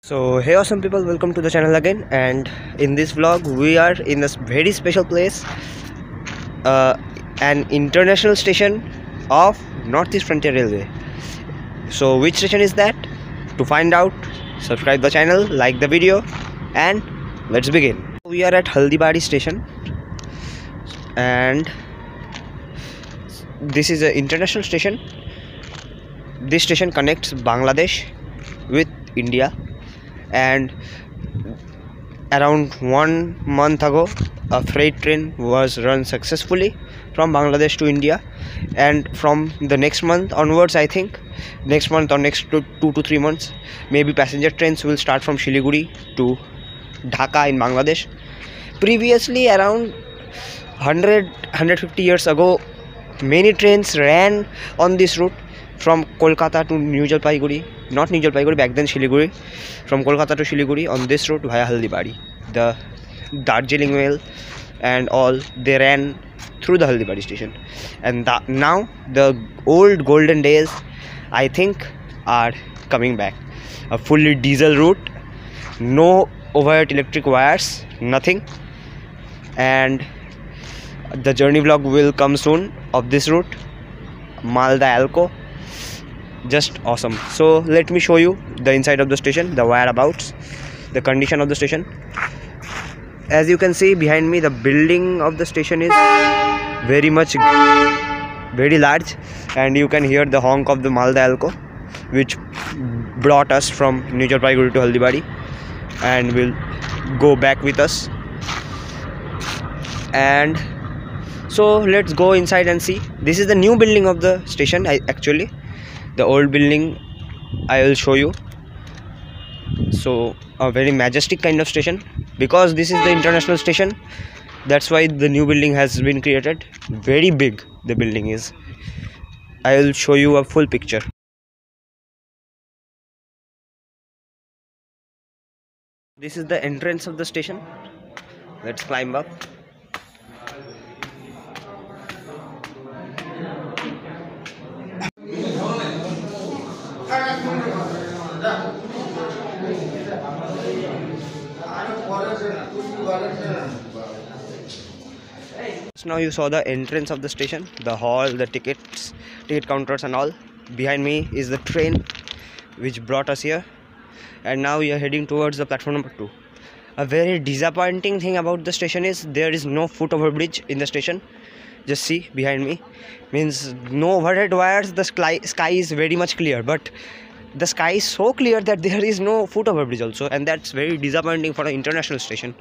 So hey awesome people, welcome to the channel again, and in this vlog we are in a very special place, uh, an international station of Northeast Frontier Railway. So which station is that? To find out, subscribe the channel, like the video, and let's begin. We are at Haldibari station, and this is an international station. This station connects Bangladesh with India, and around 1 month ago a freight train was run successfully from Bangladesh to India, and from the next month onwards, I think next month or next 2 to 3 months, maybe passenger trains will start from Siliguri to Dhaka in Bangladesh. Previously, around 150 years ago, many trains ran on this route from Kolkata to New Jalpaiguri, not New Jalpaiguri, back then Siliguri, from Kolkata to Siliguri on this route via Haldibari. The Darjeeling Mail and all, they ran through the Haldibari station, and now the old golden days, I think, are coming back. A fully diesel route, no overhead electric wires, nothing, and the journey vlog will come soon of this route, Malda Alco. Just awesome. So let me show you the inside of the station, the whereabouts, the condition of the station. As you can see behind me, the building of the station is very large, and you can hear the honk of the Malda Alco, which brought us from New Jalpaiguri to Haldibari and will go back with us. And so let's go inside and see. This is the new building of the station. Actually, the old building I will show you. So a very majestic kind of station, because this is the international station, that's why the new building has been created. Very big the building is. I will show you a full picture. This is the entrance of the station. Let's climb up. Now you saw the entrance of the station, the hall, the ticket counters and all. Behind me is the train which brought us here, and now we are heading towards the platform number 2. A very disappointing thing about the station is there is no foot overbridge in the station. Just see behind me, means no overhead wires. The sky is very much clear, but the sky is so clear that there is no foot overbridge also, and that's very disappointing for an international station.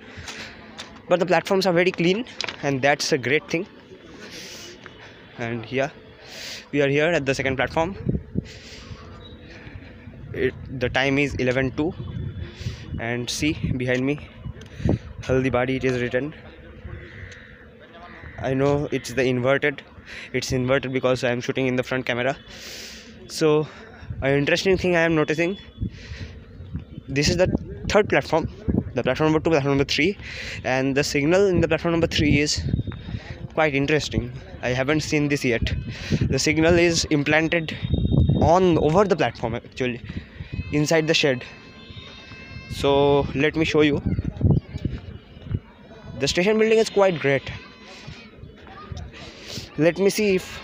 But the platforms are very clean, and that's a great thing. And here we are here at the second platform. The time is 11:02, and see behind me, Haldibari, it is written. I know it's inverted because I am shooting in the front camera. So an interesting thing I am noticing, this is the third platform, the platform number 2, platform number 3, and the signal in the platform number 3 is quite interesting. I haven't seen this yet. The signal is implanted over the platform, actually, inside the shed. So let me show you. The station building is quite great. Let me see if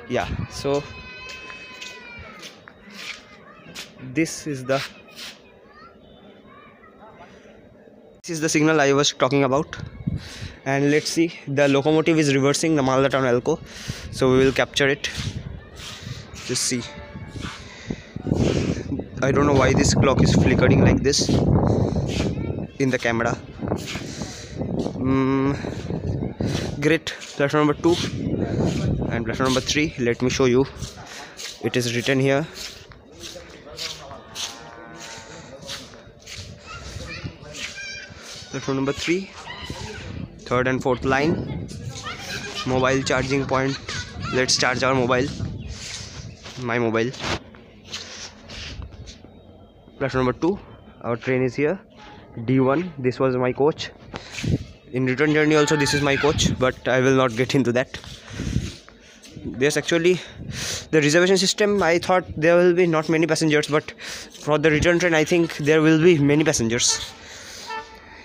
yeah, so this is the signal I was talking about. And let's see, the locomotive is reversing the Malda Town Alco, so we will capture it. Just see. I don't know why this clock is flickering like this in the camera. Great. Platform number 2 and platform number 3, let me show you. It is written here. Platform number 3, third and fourth line, mobile charging point. Let's charge our mobile, my mobile. Platform number 2, our train is here, D1. This was my coach. In return journey also this is my coach, but I will not get into that. There's actually The reservation system, I thought there will be not many passengers, but for the return train I think there will be many passengers.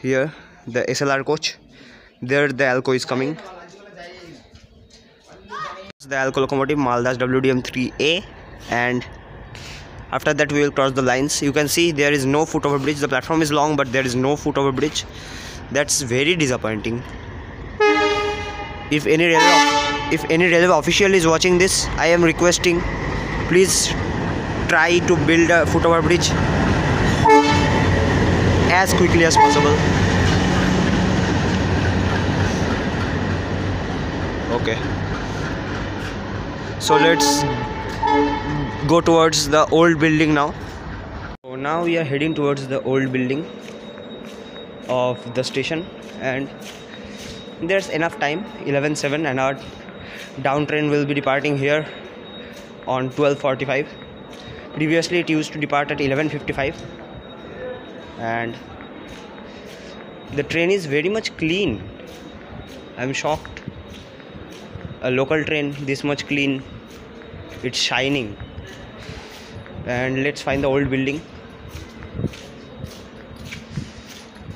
Here the SLR coach, there the Alco is coming. The Alco locomotive Maldas WDM 3A, and after that we will cross the lines. You can see there is no foot over bridge. The platform is long but there is no foot over bridge. That's very disappointing. If any railway official is watching this, I am requesting, please try to build a foot over bridge as quickly as possible. Okay, so let's go towards the old building now. So now we are heading towards the old building of the station, and there's enough time, 11:07, and our down train will be departing here on 12:45. Previously it used to depart at 11:55, and the train is very much clean. I'm shocked. A local train this much clean, it's shining. And let's find the old building,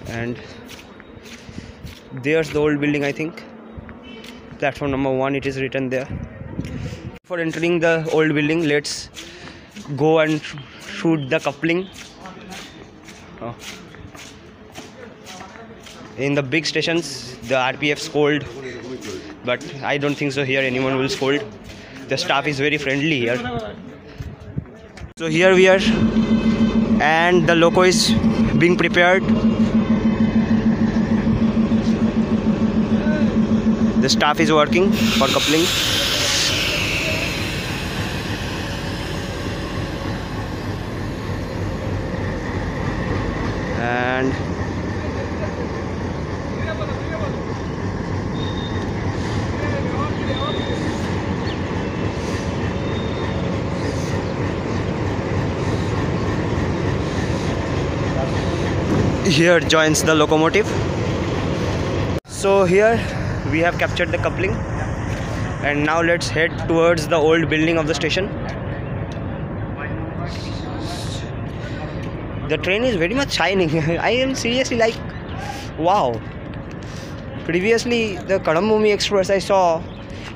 and there's the old building. I think platform number 1, it is written there. For entering the old building, let's go and shoot the coupling. In the big stations the RPF scold, but I don't think so here anyone will scold. The staff is very friendly here. So here we are, and the loco is being prepared. The staff is working for coupling. And here joins the locomotive. So here we have captured the coupling, and now let's head towards the old building of the station. The train is very much shining. I am seriously like, wow. Previously the Kadambhumi Express I saw,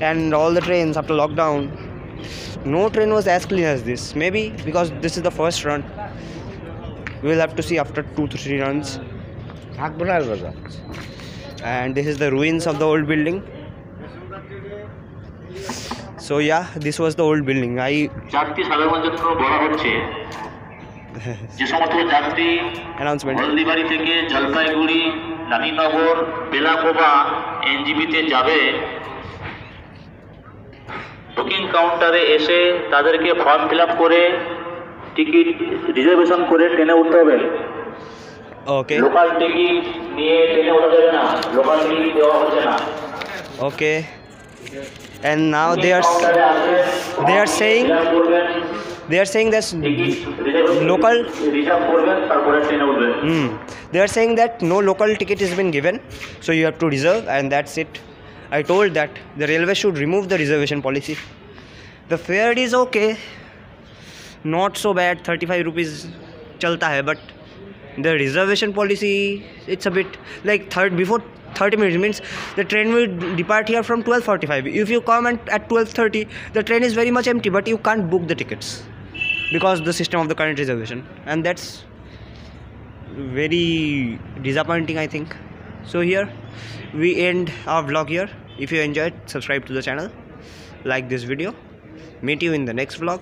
and all the trains after lockdown, no train was as clean as this. Maybe because this is the first run. We will have to see after 2 to 3 runs. And this is the ruins of the old building. So yeah, this was the old building. Announcement. Haldibari থেকে জলপাইগুড়ি, রানীনগর, বেলাকোবা, এনজিপিতে যাবে। Booking কাউন্টারে এসে তাদেরকে form fill up করে ticket reservation করে ট্রেনে উঠতে হবে। Okay. লোকাল টিকিট নিয়ে ট্রেনে ওঠা যাবে না, লোকাল টিকিট দেওয়া হচ্ছে না। Okay. And now they are saying that local they are saying that no local ticket has been given, so you have to reserve, and that's it. I told that the railway should remove the reservation policy. The fare is okay, not so bad, 35 rupees chalta hai, but the reservation policy, it's a bit like before 30 minutes means the train will depart here from 12:45. If you come at 12:30, the train is very much empty, but you can't book the tickets because the system of the current reservation, and that's very disappointing, I think. So here we end our vlog here. If you enjoyed, subscribe to the channel, like this video. Meet you in the next vlog.